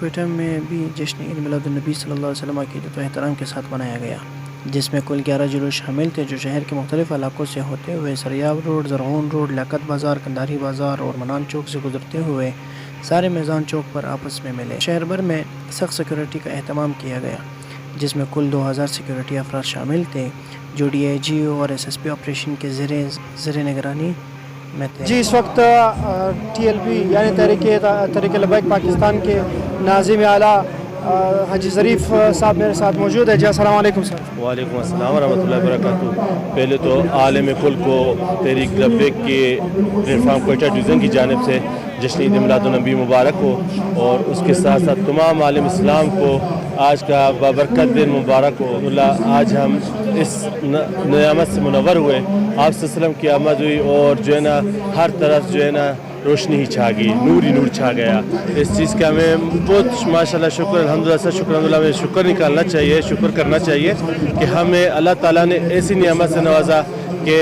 کوئٹہ میں بھی جشن عید میلاد النبی صلی اللہ علیہ وسلم عقیدت و احترام کے ساتھ منایا گیا، جس میں کل 11 جلوس شامل تھے جو شہر کے مختلف علاقوں سے ہوتے ہوئے سریاب روڈ، زرغون روڈ، لیاقت بازار، کنداری بازار اور منان چوک سے گزرتے ہوئے سارے میزان چوک پر آپس میں ملے۔ شہر بھر میں سخت سیکورٹی کا اہتمام کیا گیا، جس میں کل 2000 سیکورٹی افراد شامل تھے جو ڈی آئی جی اور ایس ایس پی آپریشن کے زیر نگرانی میں تھے۔ جی، اس وقت ٹی ایل پی یعنی تحریک لبیک پاکستان کے ناظم اعلیٰ حاجی ظریف صاحب میرے ساتھ موجود ہے۔ جی السلام علیکم سر۔ وعلیکم السلام ورحمۃ اللہ وبرکاتہ۔ پہلے تو عالم کل کو تحریک لبیک کے پلیٹ فارم کوئٹہ ڈویژن کی جانب سے جشن عید میلاد النبی مبارک ہو، اور اس کے ساتھ ساتھ تمام عالم اسلام کو آج کا بابرکت دن مبارک ہو۔ آج ہم اس نعمت سے منور ہوئے، آپ صلی اللہ علیہ وسلم کی آمد ہوئی اور جو ہے نا ہر طرف جو ہے نا روشنی ہی چھا گئی، نور ہی نور چھا گیا۔ اس چیز کا ہمیں بہت ماشاءاللہ شکر، الحمدللہ سے شکر، الحمدللہ میں شکر نکالنا چاہیے، شکر کرنا چاہیے کہ ہمیں اللہ تعالیٰ نے ایسی نعمت سے نوازا کہ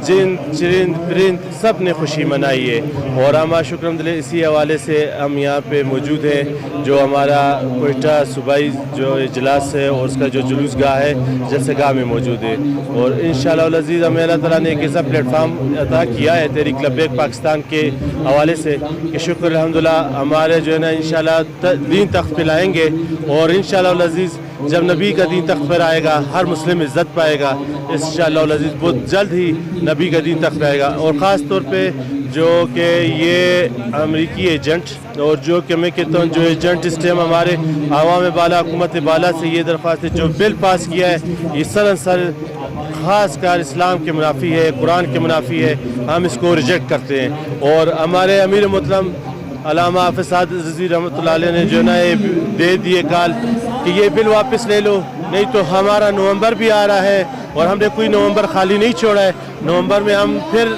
جن چرند پرند سب نے خوشی منائی ہے، اور ہم شکر الحمدللہ اسی حوالے سے ہم یہاں پہ موجود ہیں۔ جو ہمارا کوئٹہ صوبائی جو اجلاس ہے اور اس کا جو جلوس گاہ ہے، جلسہ گاہ میں موجود ہے، اور انشاءاللہ العزیز ہمیں اللہ تعالیٰ نے ایک ایسا پلیٹ فارم عطا کیا ہے تحریک لبیک پاکستان کے حوالے سے کہ شکر الحمدللہ ہمارے جو ہے نا انشاءاللہ دین تخت پہ لائیں گے، اور انشاءاللہ العزیز جب نبی کا دین تخت پر آئے گا ہر مسلم عزت پائے گا انشاءاللہ العزیز، بہت جلد ہی نبی کا دین تخت پائے گا۔ اور خاص طور پہ جو کہ یہ امریکی ایجنٹ، اور جو کہ میں کہتا ہوں جو ایجنٹ اس ٹائم ہمارے عوام بالا، حکومت بالا سے یہ درخواست ہے، جو بل پاس کیا ہے یہ سراسر خاص کر اسلام کے منافی ہے، قرآن کے منافی ہے، ہم اس کو ریجیکٹ کرتے ہیں۔ اور ہمارے امیر محترم علامہ حافظ سعد عزیزی رحمۃ اللہ علیہ نے جو ہے نا یہ دے دیے کال کہ یہ بل واپس لے لو، نہیں تو ہمارا نومبر بھی آ رہا ہے اور ہم نے کوئی نومبر خالی نہیں چھوڑا ہے، نومبر میں ہم پھر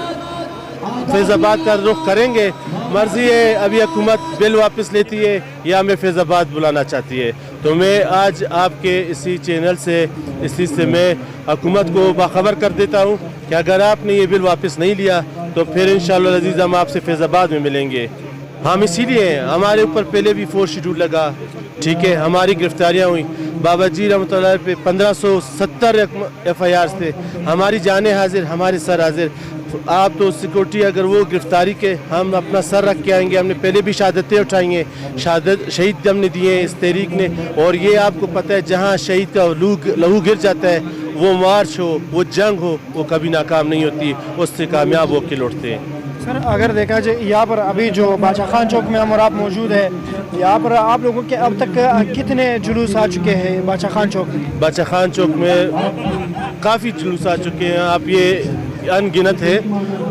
فیض آباد کا رخ کریں گے۔ مرضی ہے ابھی حکومت بل واپس لیتی ہے یا ہمیں فیض آباد بلانا چاہتی ہے۔ تو میں آج آپ کے اسی چینل سے اسی سے میں حکومت کو باخبر کر دیتا ہوں کہ اگر آپ نے یہ بل واپس نہیں لیا تو پھر انشاءاللہ العزیز ہم آپ سے فیض آباد میں ملیں گے۔ ہم اسی لیے ہمارے اوپر پہلے بھی 4 شیڈول لگا، ٹھیک ہے، ہماری گرفتاریاں ہوئیں، بابا جی رحمۃ اللہ پہ 1570 ایف آئی آرز تھے، ہماری جانیں حاضر، ہمارے سر حاضر۔ آپ تو سیکورٹی اگر وہ گرفتاری کے ہم اپنا سر رکھ کے آئیں گے، ہم نے پہلے بھی شہادتیں اٹھائی ہیں، شہید ہم نے دیے ہیں اس تحریک نے، اور یہ آپ کو پتہ ہے جہاں شہید کا لہو گر جاتا ہے وہ مارچ ہو، وہ جنگ ہو، وہ کبھی ناکام نہیں ہوتی، اس سے کامیاب ہو کے لوٹتے ہیں۔ سر اگر دیکھا جائے یہاں پر ابھی جو بادشاہ خان چوک میں ہم اور آپ موجود ہیں، یہاں پر آپ لوگوں کے اب تک کتنے جلوس آ چکے ہیں بادشاہ خان چوک میں؟ بادشاہ خان چوک میں کافی جلوس آ چکے ہیں، آپ یہ ان گنت ہے،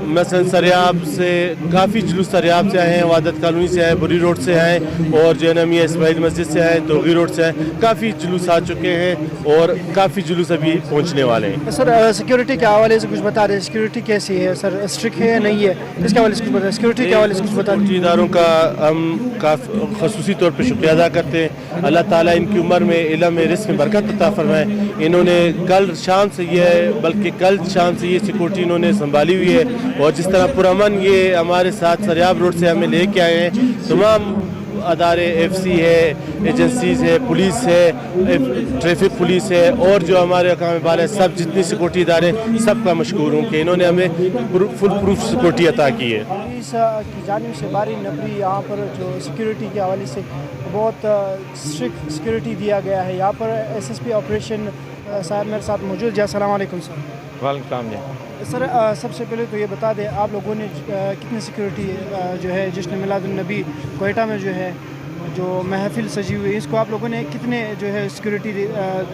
مثلا سریاب سے کافی جلوس سریاب سے آئے ہیں، وحدت کالونی سے آئے، بری روڈ سے آئے، اور جو ہے نا میاں اسماعیل مسجد سے آئے، توغی روڈ سے آئے، کافی جلوس آ چکے ہیں اور کافی جلوس ابھی پہنچنے والے ہیں۔ سر سیکورٹی کے حوالے سے کچھ بتا دیں، سیکورٹی کیسی ہے سر؟ اسٹرکٹ ہے یا نہیں ہے؟ اس کے حوالے سے کچھ بتا دیں، سیکورٹی کے حوالے سے کچھ بتا دیں۔ اداروں کا ہم خصوصی طور پہ شکریہ ادا کرتے ہیں، اللہ تعالیٰ ان کی عمر میں، علم میں، رزق میں برکت عطا فرمائے۔ انہوں نے کل شام سے یہ سیکورٹی انہوں نے سنبھالی ہوئی ہے، اور جس طرح پرامن یہ ہمارے ساتھ سریاب روڈ سے ہمیں لے کے آئے ہیں، تمام ادارے ایف سی ہے، ایجنسیز ہے، پولیس ہے، ٹریفک پولیس ہے، اور جو ہمارے حکام بال ہے، سب جتنی سیکورٹی ادارے سب کا مشکور ہوں کہ انہوں نے ہمیں فل پروف سیکورٹی عطا کی ہے۔ پولیس کی جانب سے باری نبری یہاں پر جو سیکورٹی کے حوالے سے بہت اسٹرکٹ سیکورٹی دیا گیا ہے، یہاں پر ایس ایس پی آپریشن صاحب میرے ساتھ موجود۔ جی السلام علیکم سر۔ وعلیکم السلام جی۔ سر سب سے پہلے تو یہ بتا دیں آپ لوگوں نے کتنی سیکورٹی جو ہے جشن میلاد النبی کوئٹہ میں جو ہے جو محفل سجی ہوئی ہے، اس کو آپ لوگوں نے کتنے جو ہے سیکورٹی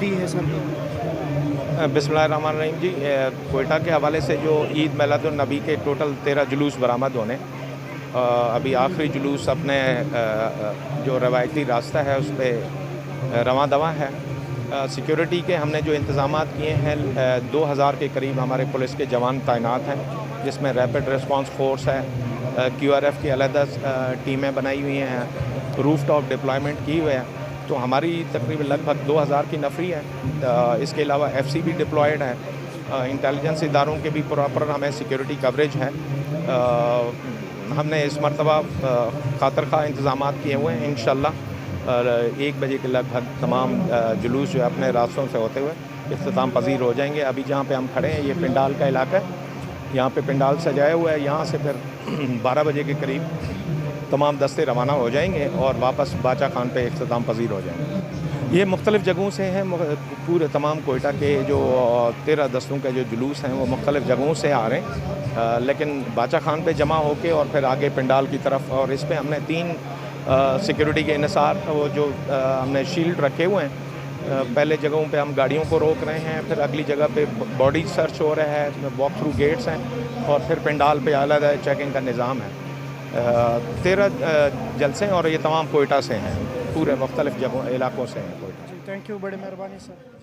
دی ہے سر؟ بسم اللہ الرحمن الرحیم۔ جی کوئٹہ کے حوالے سے جو عید میلاد النبی کے ٹوٹل 13 جلوس برآمد ہونے، ابھی آخری جلوس اپنے جو روایتی راستہ ہے اس پہ رواں دواں ہے۔ سیکیورٹی کے ہم نے جو انتظامات کیے ہیں، 2000 کے قریب ہمارے پولیس کے جوان تعینات ہیں، جس میں ریپڈ ریسپانس فورس ہے، کیو آر ایف کی علیحدہ ٹیمیں بنائی ہوئی ہیں، روف ٹاپ ڈپلائمنٹ کی ہوئے ہیں، تو ہماری تقریباً لگ بھگ 2000 کی نفری ہے۔ اس کے علاوہ ایف سی بھی ڈپلائڈ ہے، انٹیلیجنس اداروں کے بھی پراپر ہمیں سیکیورٹی کوریج ہے۔ ہم نے اس مرتبہ خاطر خواہ انتظامات کیے ہوئے ہیں، انشاءاللہ اور 1 بجے کے لگ بھگ تمام جلوس جو ہے اپنے راستوں سے ہوتے ہوئے اختتام پذیر ہو جائیں گے. ابھی جہاں پہ ہم کھڑے ہیں یہ پنڈال کا علاقہ ہے, یہاں پہ پنڈال سجایا ہوا ہے. یہاں سے پھر 12 بجے کے قریب تمام دستے روانہ ہو جائیں گے اور واپس باچا خان پہ اختتام پذیر ہو جائیں گے. یہ مختلف جگہوں سے ہیں, پورے تمام کوئٹہ کے جو 13 دستوں کے جو جلوس ہیں وہ مختلف جگہوں سے آ رہے ہیں, لیکن باچا خان پہ جمع ہو کے اور پھر آگے پنڈال کی طرف. اور اس پہ ہم نے 3 سیکیورٹی کے انحصار وہ جو ہم نے شیلڈ رکھے ہوئے ہیں. پہلے جگہوں پہ ہم گاڑیوں کو روک رہے ہیں, پھر اگلی جگہ پہ باڈی سرچ ہو رہا ہے, واک تھرو گیٹس ہیں, اور پھر پنڈال پہ علیحدہ چیکنگ کا نظام ہے. 13 جلسے اور یہ تمام کوئٹہ سے ہیں, پورے مختلف جگہوں علاقوں سے ہیں کوئٹہ. تھینک یو, بڑی مہربانی سر.